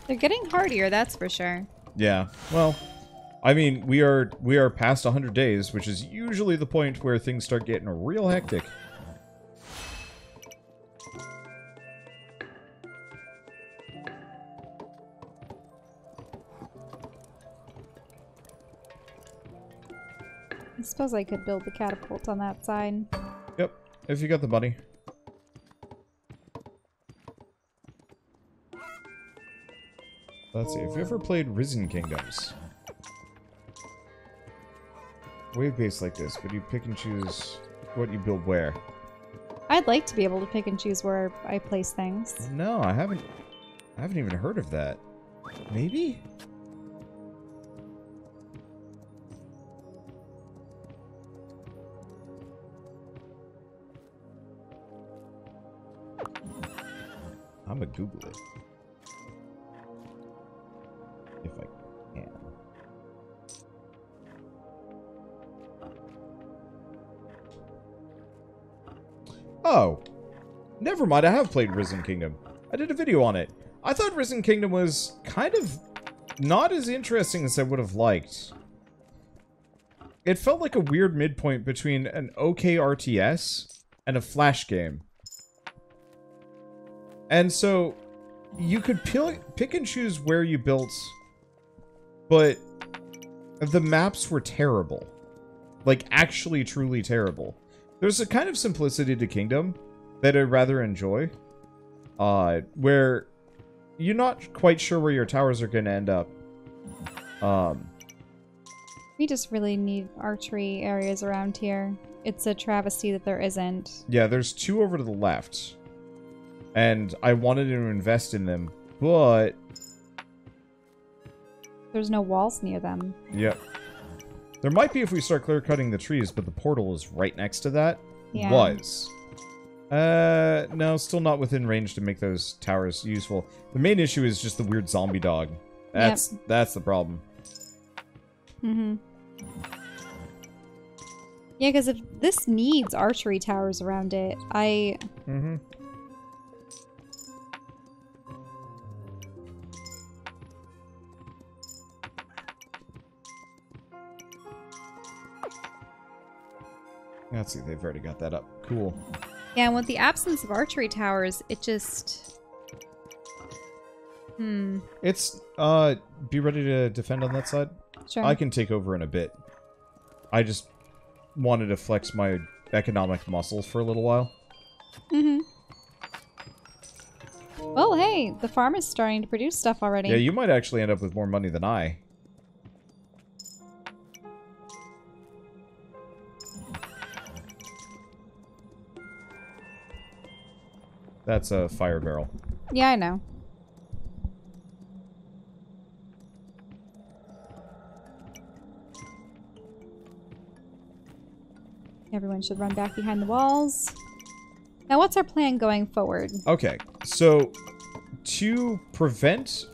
They're getting hardier, that's for sure. Yeah, well, I mean, we are past 100 days, which is usually the point where things start getting real hectic. I suppose I could build the catapult on that side. Yep, if you got the money. Let's see, have you ever played Risen Kingdoms? Wave-based like this, but you pick and choose what you build where. I'd like to be able to pick and choose where I place things. No, I haven't even heard of that. Maybe? I'm gonna Google it. If I can. Oh. Never mind, I have played Risen Kingdom. I did a video on it. I thought Risen Kingdom was kind of not as interesting as I would have liked. It felt like a weird midpoint between an okay RTS and a Flash game. And so, you could pick and choose where you built, but the maps were terrible. Like, actually, truly terrible. There's a kind of simplicity to Kingdom that I rather enjoy, where you're not quite sure where your towers are going to end up. We just really need archery areas around here. It's a travesty that there isn't. Yeah, there's 2 over to the left. And I wanted to invest in them, but... There's no walls near them. Yep. There might be if we start clear-cutting the trees, but the portal is right next to that. Yeah. Was. No, still not within range to make those towers useful. The main issue is just the weird zombie dog. That's the problem. Mm-hmm. Yeah, because if this needs archery towers around it, Mm-hmm. Let's see, they've already got that up. Cool. Yeah, and with the absence of archery towers, it just... It's, be ready to defend on that side? Sure. I can take over in a bit. I just wanted to flex my economic muscles for a little while. Mm-hmm. Well, hey, the farm is starting to produce stuff already. Yeah, you might actually end up with more money than I. That's a fire barrel. Yeah, I know. Everyone should run back behind the walls. Now, what's our plan going forward? Okay, so to prevent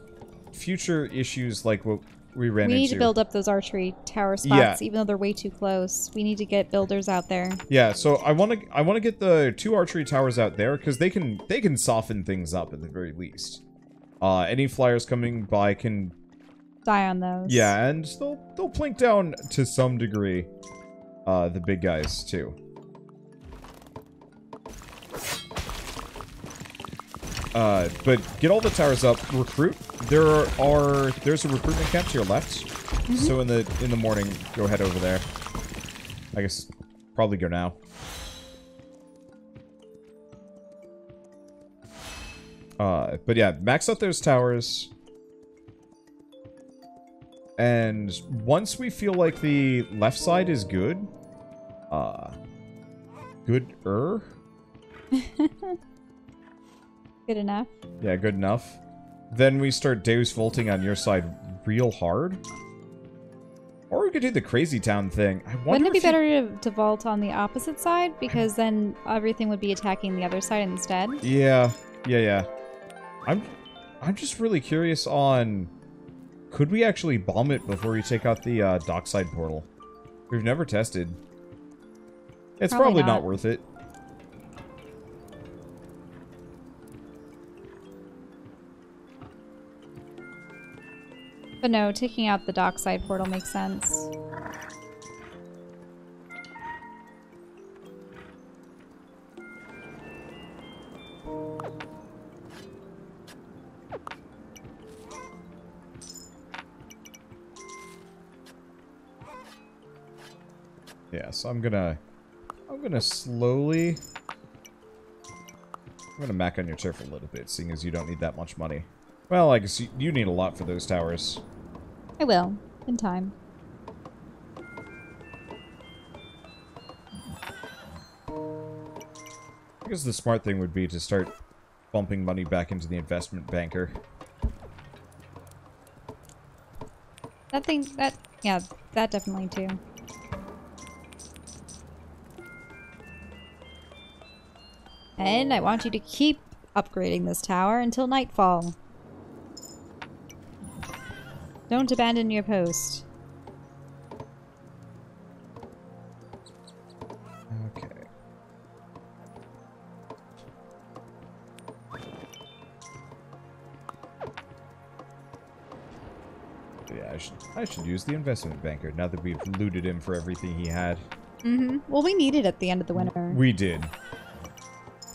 future issues like what we ran into... We need to build up those archery tower spots, even though they're way too close. We need to get builders out there. Yeah, so I want to get the 2 archery towers out there because they can soften things up at the very least. Any flyers coming by can die on those. Yeah, and they'll plink down to some degree. The big guys too. But get all the towers up. Recruit. There's a recruitment camp to your left. Mm-hmm. So in the morning, go head over there. I guess probably go now. But yeah, max out those towers. And once we feel like the left side is good, good-er? Good enough. Yeah, good enough. Then we start Deus Volting on your side real hard. Or we could do the Crazy Town thing. Wouldn't it be better to vault on the opposite side? Because then everything would be attacking the other side instead. Yeah. I'm just really curious on... Could we actually bomb it before we take out the dockside portal? We've never tested. It's probably not worth it. But no, taking out the dockside portal makes sense. Yeah, so I'm gonna slowly... I'm gonna mac on your turf a little bit, seeing as you don't need that much money. Well, I guess you need a lot for those towers. I will, in time. I guess the smart thing would be to start bumping money back into the investment banker. Yeah, that definitely too. And I want you to keep upgrading this tower until nightfall. Don't abandon your post. Okay. Yeah, I should use the investment banker now that we've looted him for everything he had. Mm-hmm. Well, we need it at the end of the winter. We did.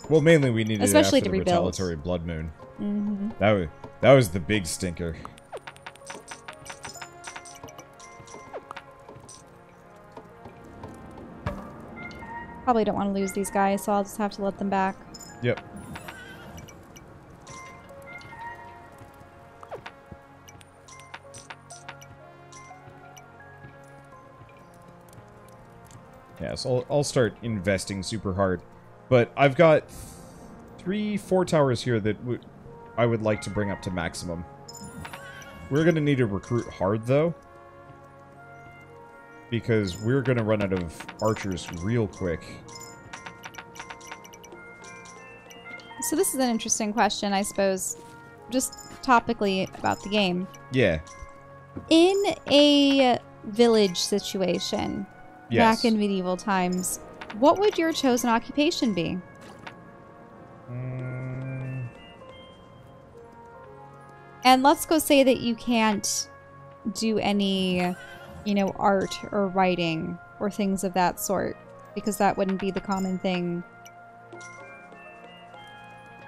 Well, mainly we needed Especially it after to the rebuild. retaliatory blood moon. Mm-hmm. That was the big stinker. Probably don't want to lose these guys, so I'll just have to let them back. Yep. Yeah, so I'll start investing super hard. But I've got 4 towers here that I would like to bring up to maximum. We're going to need to recruit hard, though. Because we're going to run out of archers real quick. So this is an interesting question, I suppose. Just topically about the game. Yeah. In a village situation, Yes. back in medieval times, what would your chosen occupation be? And let's go say that you can't do any, you know, art or writing or things of that sort, because that wouldn't be the common thing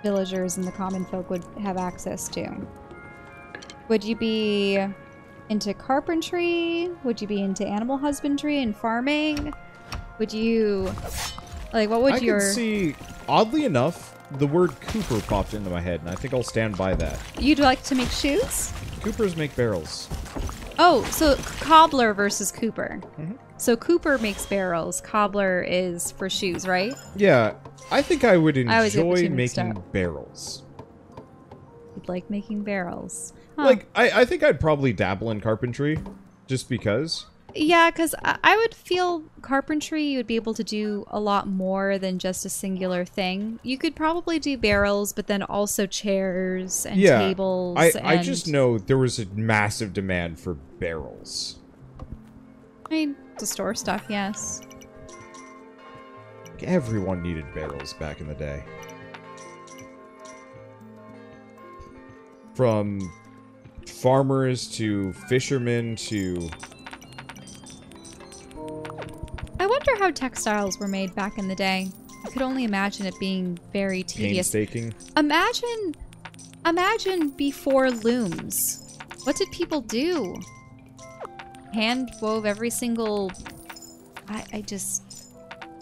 villagers and the common folk would have access to. Would you be into carpentry? Would you be into animal husbandry and farming? Would you, like, what would your... I can see, oddly enough, the word Cooper popped into my head, and I think I'll stand by that. You'd like to make shoes? Coopers make barrels. Oh, so cobbler versus Cooper. Mm-hmm. So Cooper makes barrels, cobbler is for shoes, right? Yeah, I think I would always get the enjoy two mixed making up. barrels. You'd like making barrels. Huh. Like, I think I'd probably dabble in carpentry, just because. Yeah, because I would feel carpentry, you would be able to do a lot more than just a singular thing. You could probably do barrels, but then also chairs and tables. I just know there was a massive demand for barrels. I mean, to store stuff, yes. Everyone needed barrels back in the day. From farmers to fishermen to... I wonder how textiles were made back in the day. I could only imagine it being very tedious. painstaking. Imagine before looms. What did people do? Hand wove every single... I just...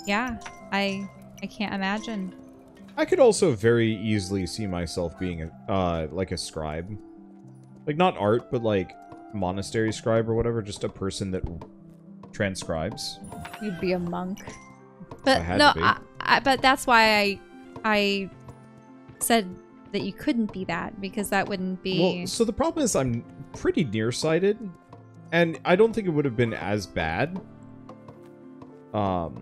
Yeah, I can't imagine. I could also very easily see myself being like a scribe. Like, not art, but like monastery scribe or whatever, just a person that transcribes. You'd be a monk. I But had no, to be. but that's why I said that you couldn't be that, because that wouldn't be... Well, so the problem is I'm pretty nearsighted, and I don't think it would have been as bad. But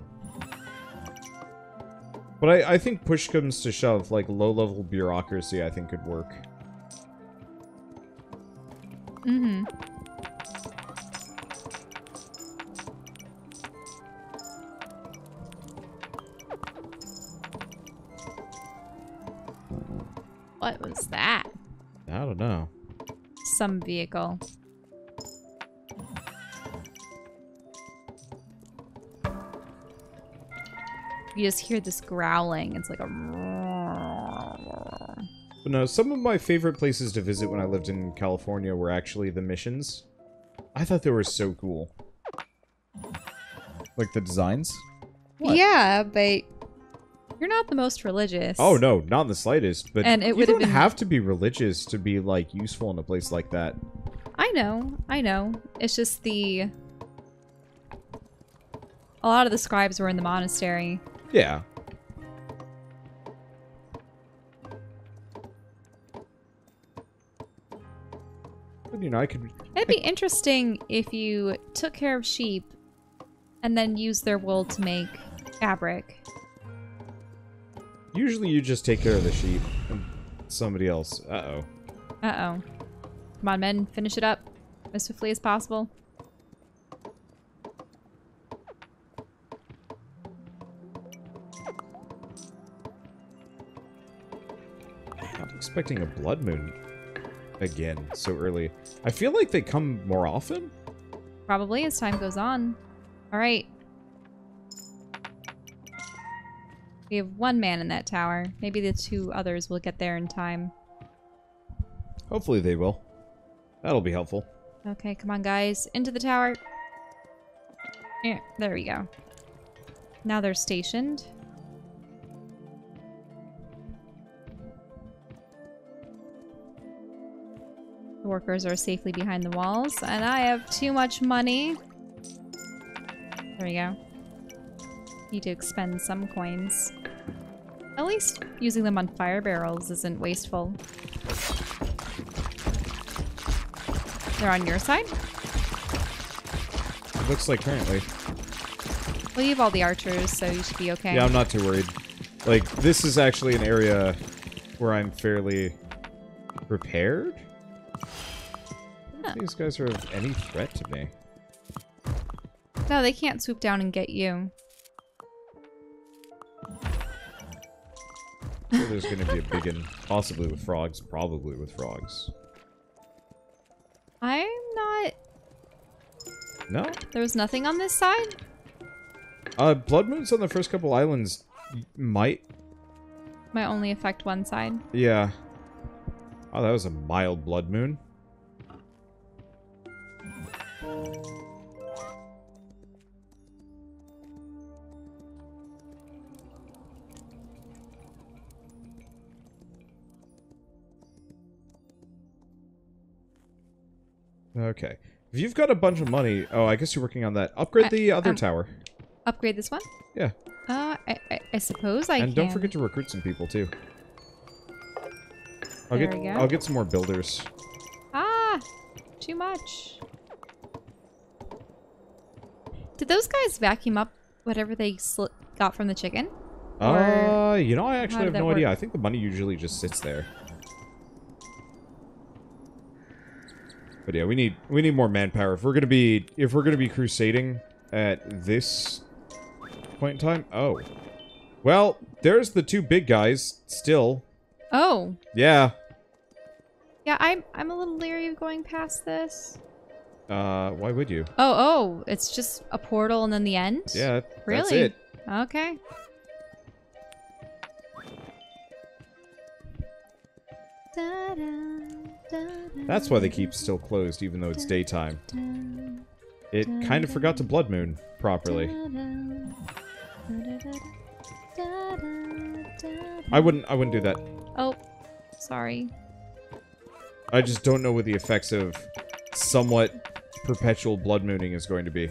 I think push comes to shove, like low-level bureaucracy I think could work. Mm-hmm. What was that? I don't know. Some vehicle. You just hear this growling. It's like a... But no, some of my favorite places to visit when I lived in California were actually the missions. I thought they were so cool. Like the designs? What? Yeah, but you're not the most religious. Oh, no, not in the slightest. But and it you don't have to be religious to be, like, useful in a place like that. I know. It's just a lot of the scribes were in the monastery. Yeah. But, you know, It'd be interesting if you took care of sheep and then used their wool to make fabric. Usually you just take care of the sheep and somebody else. Uh-oh. Uh-oh. Come on, men. Finish it up as swiftly as possible. I'm expecting a blood moon again so early. I feel like they come more often. Probably as time goes on. All right. We have one man in that tower. Maybe the two others will get there in time. Hopefully they will. That'll be helpful. Okay, come on, guys. Into the tower. Yeah, there we go. Now they're stationed. The workers are safely behind the walls, and I have too much money. There we go. Need to expend some coins. At least using them on fire barrels isn't wasteful. They're on your side? Looks like currently. Well, you have all the archers, so you should be okay. Yeah, I'm not too worried. Like, this is actually an area where I'm fairly prepared. Huh. These guys are of any threat to me. No, they can't swoop down and get you. Sure, there's going to be a big one, possibly with frogs, probably with frogs. I'm not... No? There was nothing on this side? Blood moons on the first couple islands might... Might only affect one side. Yeah. Oh, that was a mild blood moon. Okay. If you've got a bunch of money... Oh, I guess you're working on that. Upgrade the other tower. Upgrade this one? Yeah. I suppose I can. And don't forget to recruit some people, too. I'll get some more builders. Ah! Too much. Did those guys vacuum up whatever they got from the chicken? You know, I actually have no idea. work? I think the money usually just sits there. But yeah, we need more manpower if we're gonna be crusading at this point in time. Oh, well, there's the two big guys still. Oh. Yeah. Yeah, I'm a little leery of going past this. Why would you? Oh, it's just a portal and then the end? Yeah, really? That's it. Okay. That's why they keep still closed, even though it's daytime. It kind of forgot to blood moon properly. I wouldn't do that. Oh, sorry. I just don't know what the effects of somewhat perpetual blood mooning is going to be.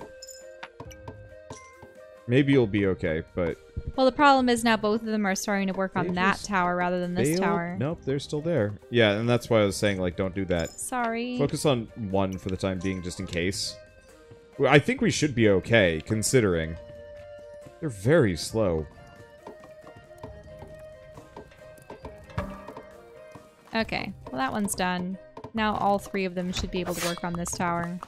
Maybe you'll be okay, but... Well, the problem is now both of them are starting to work on that tower rather than this tower. Nope, they're still there. Yeah, and that's why I was saying, like, don't do that. Sorry. Focus on one for the time being, just in case. Well, I think we should be okay, considering. They're very slow. Okay, well that one's done. Now all three of them should be able to work on this tower.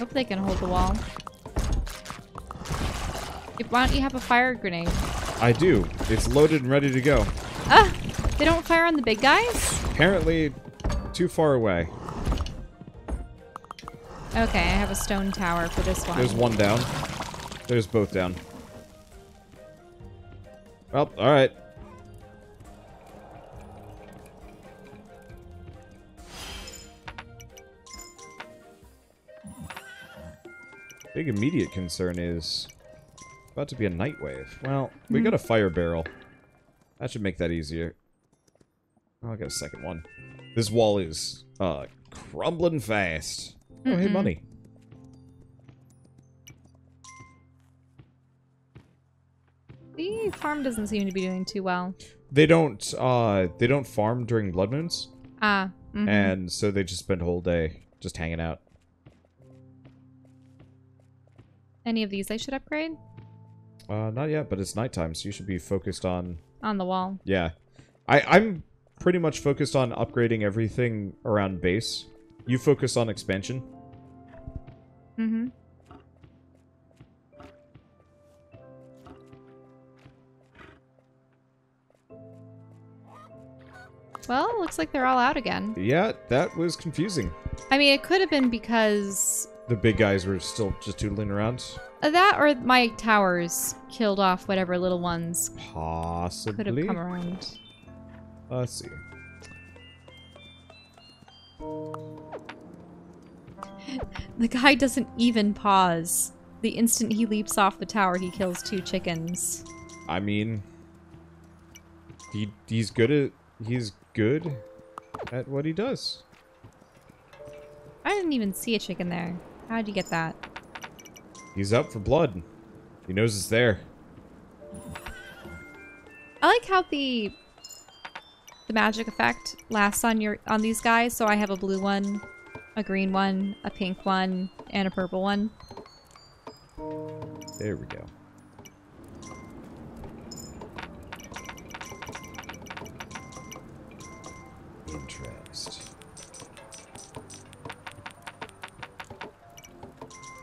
Hope they can hold the wall. Why don't you have a fire grenade? I do. It's loaded and ready to go. Ah! They don't fire on the big guys? Apparently, too far away. Okay, I have a stone tower for this one. There's one down. There's both down. Well, alright. Big immediate concern is about to be a night wave. Well, we got a fire barrel. That should make that easier. Oh, I got a second one. This wall is crumbling fast. Oh, hey, money. The farm doesn't seem to be doing too well. They don't farm during blood moons. Ah. And so they just spend a whole day just hanging out. Any of these I should upgrade? Not yet, but it's nighttime, so you should be focused on... On the wall. Yeah. I'm pretty much focused on upgrading everything around base. You focus on expansion. Mm-hmm. Well, looks like they're all out again. Yeah, that was confusing. I mean, it could have been because... The big guys were still just tootling around. That or my towers killed off whatever little ones Possibly. could have come around. Let's see. The guy doesn't even pause. The instant he leaps off the tower, he kills 2 chickens. I mean... He's good at what he does. I didn't even see a chicken there. How'd you get that? He's up for blood. He knows it's there. I like how the magic effect lasts on these guys. So I have a blue one, a green one, a pink one, and a purple one. There we go. Interest.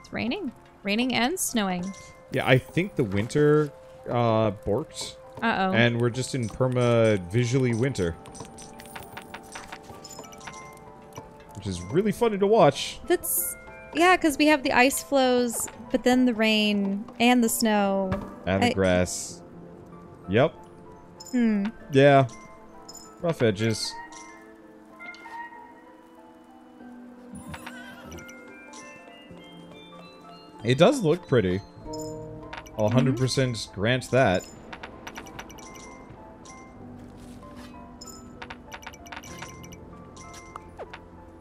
It's raining. Raining and snowing. Yeah, I think the winter borked. Uh-oh. And we're just in visually winter. Which is really funny to watch. That's... Yeah, because we have the ice flows, but then the rain and the snow. And the grass. Yep. Hmm. Yeah. Rough edges. It does look pretty. I'll 100% grant that.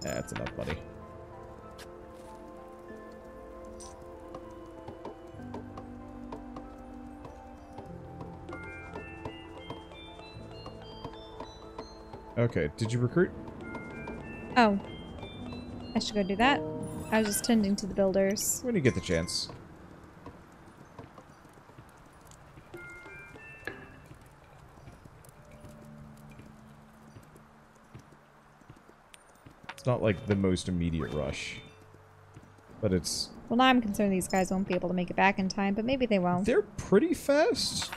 That's enough, buddy. Okay, did you recruit? Oh. I should go do that. I was just tending to the builders. When you get the chance. It's not like the most immediate rush. But it's... Well, now I'm concerned these guys won't be able to make it back in time, but maybe they will. They're pretty fast.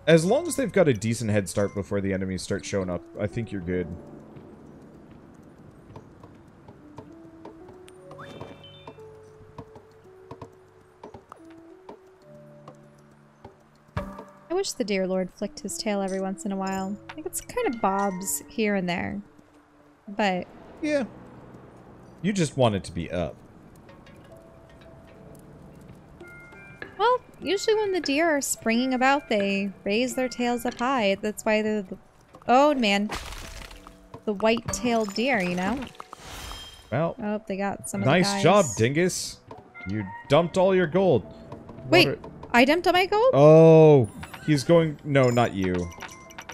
As long as they've got a decent head start before the enemies start showing up, I think you're good. I wish the dear Lord flicked his tail every once in a while. Like, it's kind of bobs here and there. But... Yeah. You just want it to be up. Well, usually when the deer are springing about, they raise their tails up high. That's why they're the... Oh, man. The white-tailed deer, you know? Well... Oh, they got some of the guys. Nice job, dingus. You dumped all your gold. Wait, I dumped all my gold? Oh... He's going... No, not you.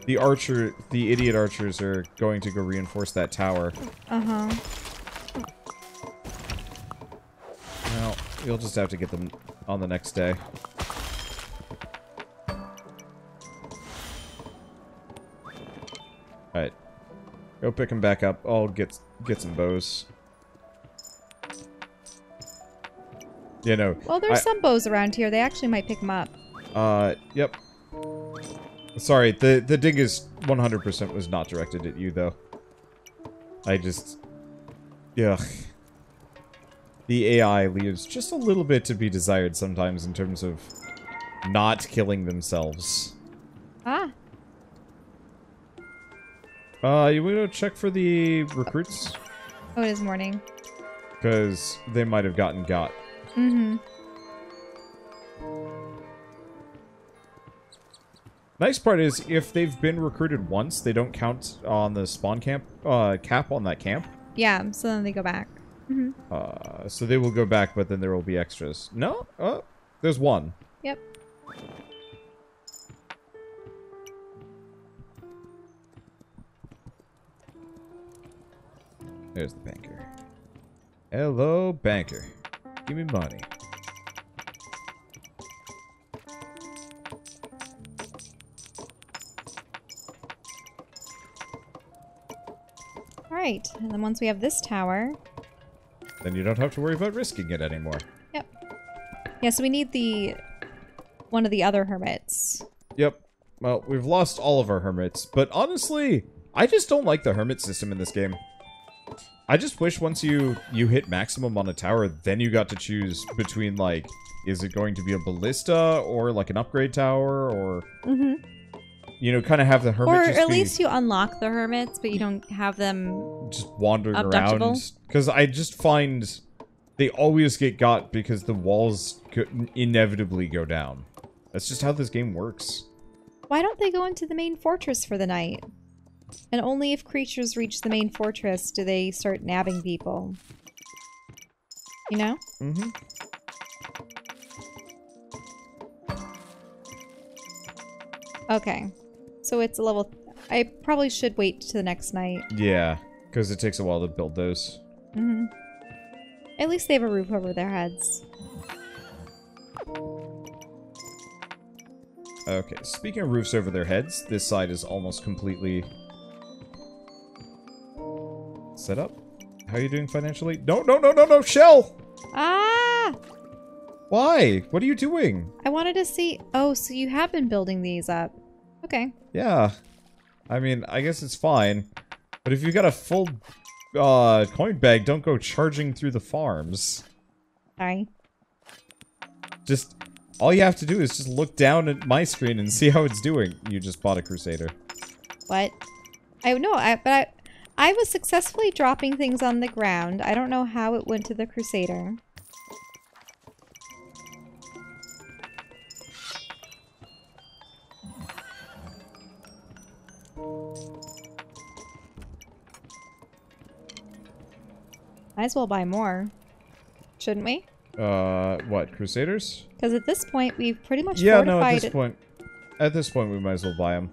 The archer... The idiot archers are going to go reinforce that tower. Uh-huh. Well, you'll just have to get them on the next day. Alright. Go pick them back up. I'll get some bows. You know. Well, there's some bows around here. They actually might pick them up. Yep. Sorry, the dingus 100% was not directed at you, though. I just... Ugh. The AI leaves just a little bit to be desired sometimes in terms of not killing themselves. Ah. You want to check for the recruits? Oh, it is morning. Because they might have gotten got. Mm-hmm. Nice part is, if they've been recruited once, they don't count on the spawn camp, cap on that camp. Yeah, so then they go back. Mm-hmm. So they will go back, but then there will be extras. No? Oh, there's one. Yep. There's the banker. Hello, banker. Give me money. Alright, and then once we have this tower... Then you don't have to worry about risking it anymore. Yep. Yeah, so we need one of the other hermits. Yep. Well, we've lost all of our hermits, but honestly, I just don't like the hermit system in this game. I just wish once you hit maximum on a tower, then you got to choose between, like, is it going to be a ballista or, like, an upgrade tower or... Mm-hmm. You know, kind of have the hermit or just at be least you unlock the hermits, but you don't have them just wandering abductible. around. Because I just find they always get got because the walls could inevitably go down. That's just how this game works. Why don't they go into the main fortress for the night? And only if creatures reach the main fortress do they start nabbing people. You know? Mm-hmm. Okay. So it's a level... I probably should wait to the next night. Yeah, because it takes a while to build those. Mm-hmm. At least they have a roof over their heads. Okay, speaking of roofs over their heads, this side is almost completely set up. How are you doing financially? No, no, no, no, no, Shell! Ah! Why? What are you doing? I wanted to see... Oh, so you have been building these up. Okay. Yeah. I mean, I guess it's fine. But if you've got a full coin bag, don't go charging through the farms. Sorry. Just... All you have to do is just look down at my screen and see how it's doing. You just bought a Crusader. What? I was successfully dropping things on the ground. I don't know how it went to the Crusader. Might as well buy more. Shouldn't we? What, Crusaders? Because at this point, we've pretty much Yeah, fortified no, at this point, we might as well buy them.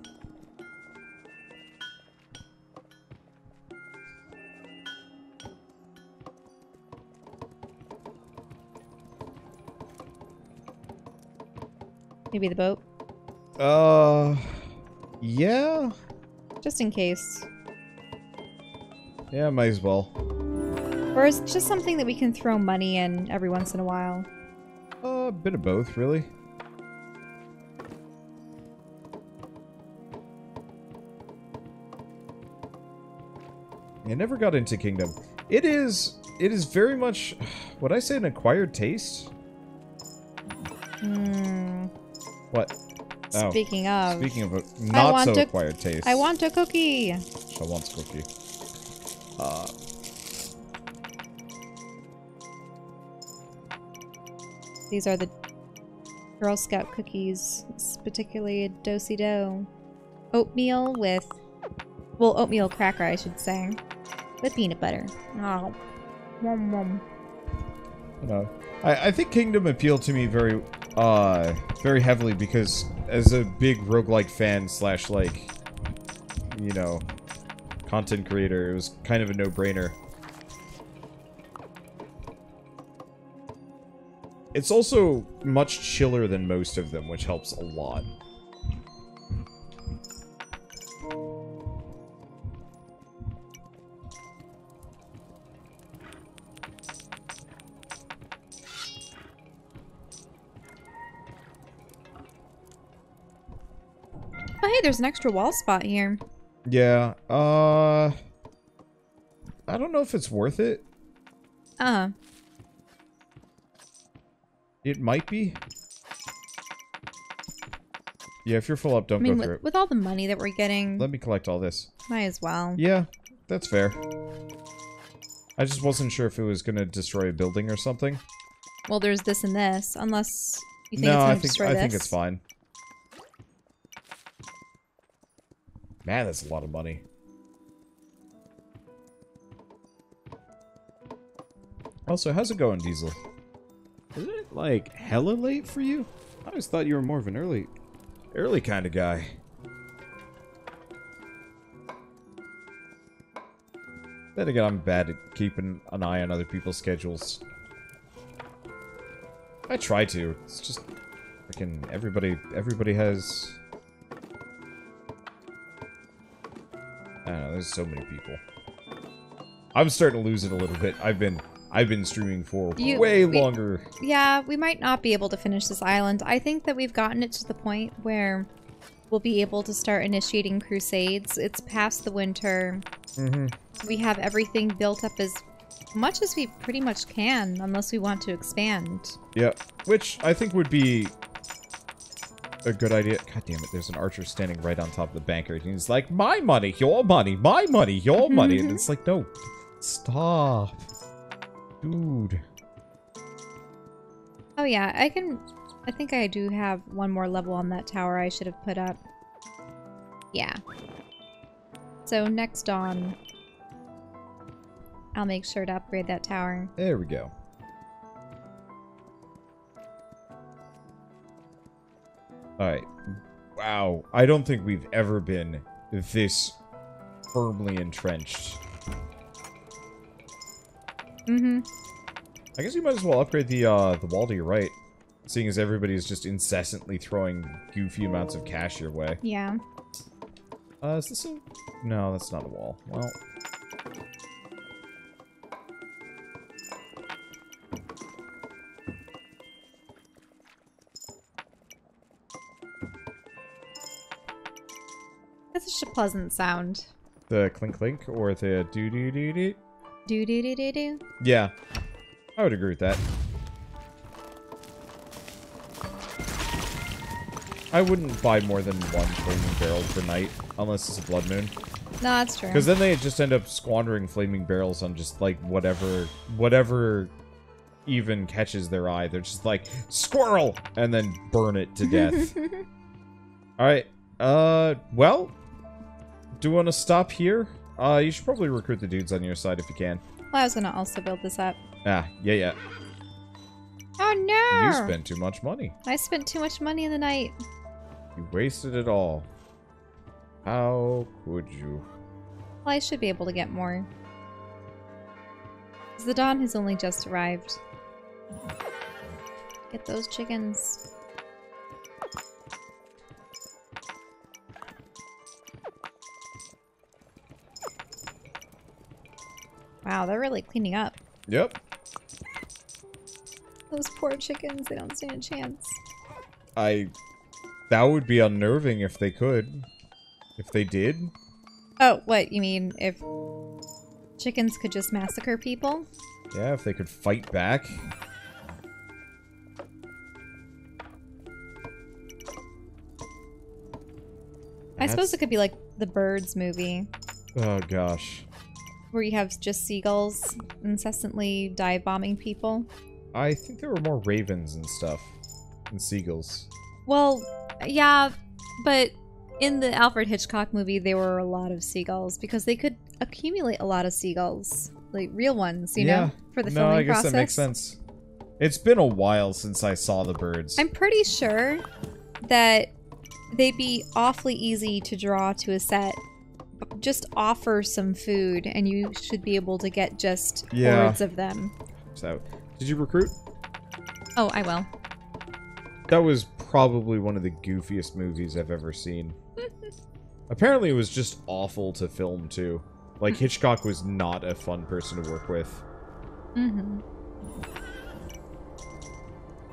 Maybe the boat. Yeah? Just in case. Yeah, might as well. Or is it just something that we can throw money in every once in a while? A bit of both, really. I never got into Kingdom. It is very much, would I say, an acquired taste? What? Oh. Speaking of, not so acquired taste. I want a cookie. I want a cookie. These are the Girl Scout cookies. It's particularly a do-si-do. Oatmeal with... Well, oatmeal cracker, I should say. With peanut butter. Oh. Nom nom. No. I think Kingdom appealed to me very heavily because as a big roguelike fan slash, like, you know, content creator, it was kind of a no-brainer. It's also much chiller than most of them, which helps a lot. Oh, hey, there's an extra wall spot here. Yeah, I don't know if it's worth it. It might be. Yeah, if you're full up, don't go through it. With all the money that we're getting... Let me collect all this. Might as well. Yeah, that's fair. I just wasn't sure if it was going to destroy a building or something. Well, there's this and this, unless you think it's going to destroy this. I think it's fine. Man, that's a lot of money. Also, how's it going, Diesel? Isn't it, like, hella late for you? I always thought you were more of an early kind of guy. Then again, I'm bad at keeping an eye on other people's schedules. I try to. It's just freaking everybody has... I don't know, there's so many people. I'm starting to lose it a little bit. I've been streaming for way longer. Yeah, we might not be able to finish this island. I think that we've gotten it to the point where we'll be able to start initiating crusades. It's past the winter. We have everything built up as much as we pretty much can, unless we want to expand. Yep, which I think would be a good idea. God damn it, there's an archer standing right on top of the banker. And he's like, my money, your money, my money, your money. And it's like, no, stop. Dude. Oh yeah, I think I do have one more level on that tower I should have put up. Yeah. So next dawn, I'll make sure to upgrade that tower. There we go. Alright. Wow. I don't think we've ever been this firmly entrenched. I guess you might as well upgrade the wall to your right, seeing as everybody's just incessantly throwing goofy amounts of cash your way. Yeah. Is this a... No, that's not a wall. Well... That's such a pleasant sound. The clink clink or the doo doo doo doo? Doo doo doo doo doo? Yeah. I would agree with that. I wouldn't buy more than one flaming barrel per night, unless it's a blood moon. No, that's true. Because then they just end up squandering flaming barrels on just, like, whatever even catches their eye. They're just like, squirrel! And then burn it to death. Alright. Well, do you want to stop here? You should probably recruit the dudes on your side if you can. Well, I was gonna also build this up. Ah, yeah. Oh no! You spent too much money. I spent too much money in the night. You wasted it all. How could you? Well, I should be able to get more. The dawn has only just arrived. Get those chickens. Wow, they're really cleaning up. Yep. Those poor chickens, they don't stand a chance. That would be unnerving if they could. If they did. Oh, what? You mean if chickens could just massacre people? Yeah, if they could fight back. I suppose it could be like the Birds movie. Oh, gosh. Where you have just seagulls incessantly dive bombing people. I think there were more ravens and stuff than seagulls. Well, yeah, but in the Alfred Hitchcock movie, there were a lot of seagulls because they could accumulate a lot of seagulls, like real ones, you know, for the filming process. No, I guess that makes sense. It's been a while since I saw the birds. I'm pretty sure that they'd be awfully easy to draw to a set. Just offer some food and you should be able to get just hordes of them. So, did you recruit? Oh, I will. That was probably one of the goofiest movies I've ever seen. Apparently it was just awful to film too. Like, Hitchcock was not a fun person to work with.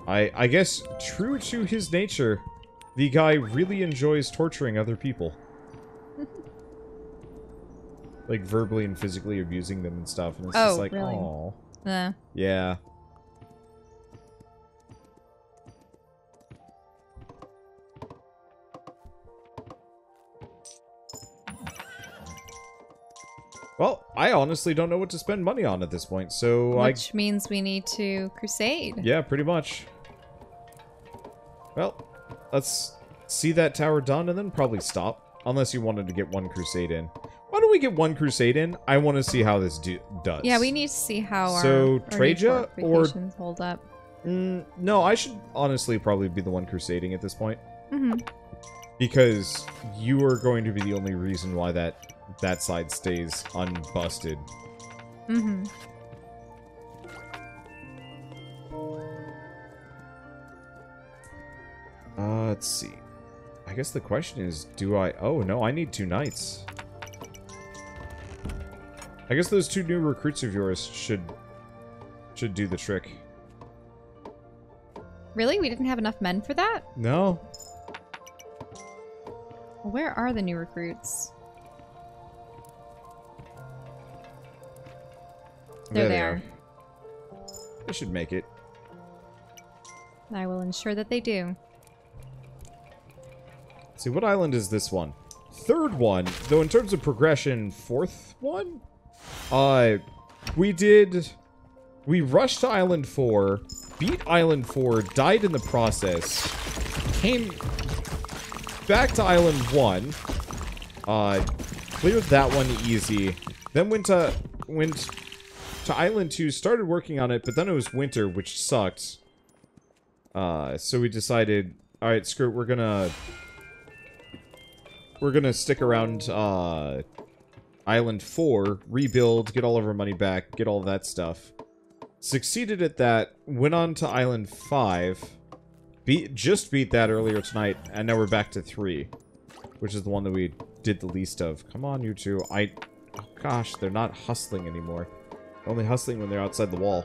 I guess, true to his nature, The guy really enjoys torturing other people. Like, verbally and physically abusing them and stuff. And it's just like, really? aww. Yeah. Yeah. Well, I honestly don't know what to spend money on at this point, so Which means we need to crusade. Yeah, pretty much. Well, let's see that tower done and then probably stop. Unless you wanted to get one crusade in. Why don't we get one crusade in? I want to see how this does. Yeah, we need to see how our Traja or hold up. No, I should honestly probably be the one crusading at this point. Mm-hmm. Because you are going to be the only reason why that side stays unbusted. Mm-hmm. Let's see. I guess the question is, do I... Oh, no, I need 2 knights. I guess those 2 new recruits of yours should do the trick. Really? We didn't have enough men for that? No. Well, where are the new recruits? There they are. They should make it. I will ensure that they do. See, what island is this one? 3rd one, though in terms of progression, 4th one? We rushed to Island 4, beat Island 4, died in the process, came back to Island 1, cleared that one easy, then went to Island 2, started working on it, but then it was winter, which sucked. So we decided, alright, screw it, we're gonna stick around, Island 4, rebuild, get all of our money back, get all that stuff. Succeeded at that, went on to Island 5, just beat that earlier tonight, and now we're back to 3. Which is the one that we did the least of. Come on, you two. Oh gosh, they're not hustling anymore. They're only hustling when they're outside the wall.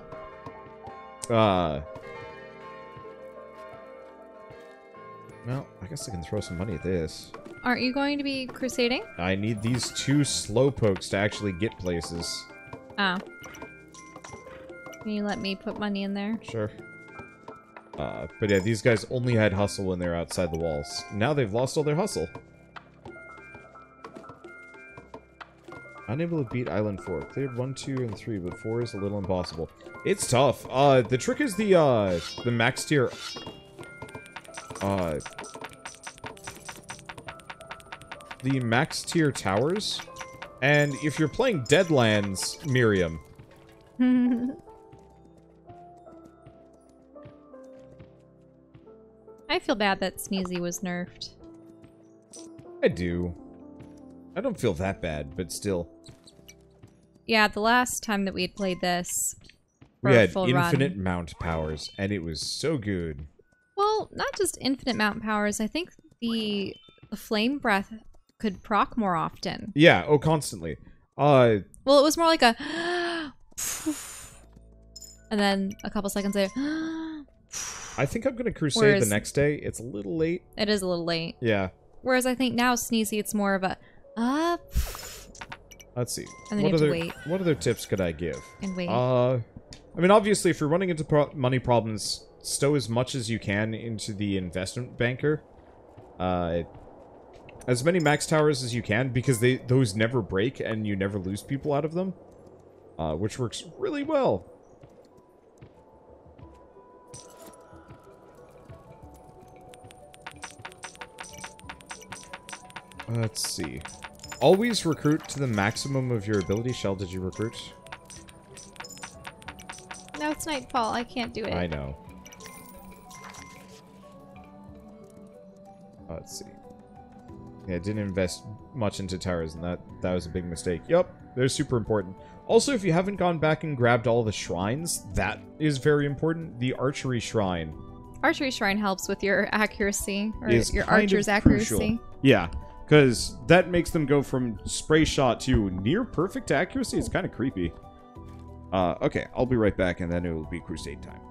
Well, I guess I can throw some money at this. Aren't you going to be crusading? I need these 2 slowpokes to actually get places. Oh. Can you let me put money in there? Sure. But yeah, these guys only had hustle when they were outside the walls. Now they've lost all their hustle. Unable to beat Island 4. Cleared 1, 2, and 3, but 4 is a little impossible. It's tough. The trick is the max tier... the max tier towers. And if you're playing Deadlands, Miriam... I feel bad that Sneezy was nerfed. I do. I don't feel that bad, but still. Yeah, the last time that we had played this, we had infinite mount powers, and it was so good. Well, not just infinite mount powers. I think the flame breath could proc more often. Yeah, oh, constantly. Well, it was more like a... and then a couple seconds later... I think I'm going to crusade the next day. It's a little late. It is a little late. Yeah. Whereas I think now, Sneezy, it's more of a... Let's see. And then you have to wait. What other tips could I give? And wait. I mean, obviously, if you're running into money problems, stow as much as you can into the investment banker. As many max towers as you can, because those never break and you never lose people out of them. Which works really well. Let's see. Always recruit to the maximum of your ability. Shell, did you recruit? No, it's nightfall. I can't do it. I know. Let's see. Yeah, I didn't invest much into towers, and that was a big mistake. Yep, they're super important. Also, if you haven't gone back and grabbed all the shrines, that is very important. The archery shrine. Archery shrine helps with your accuracy, or your archer's accuracy. Crucial. Yeah. Because that makes them go from spray shot to near perfect accuracy. It's kind of creepy. Okay, I'll be right back, and then it will be crusade time.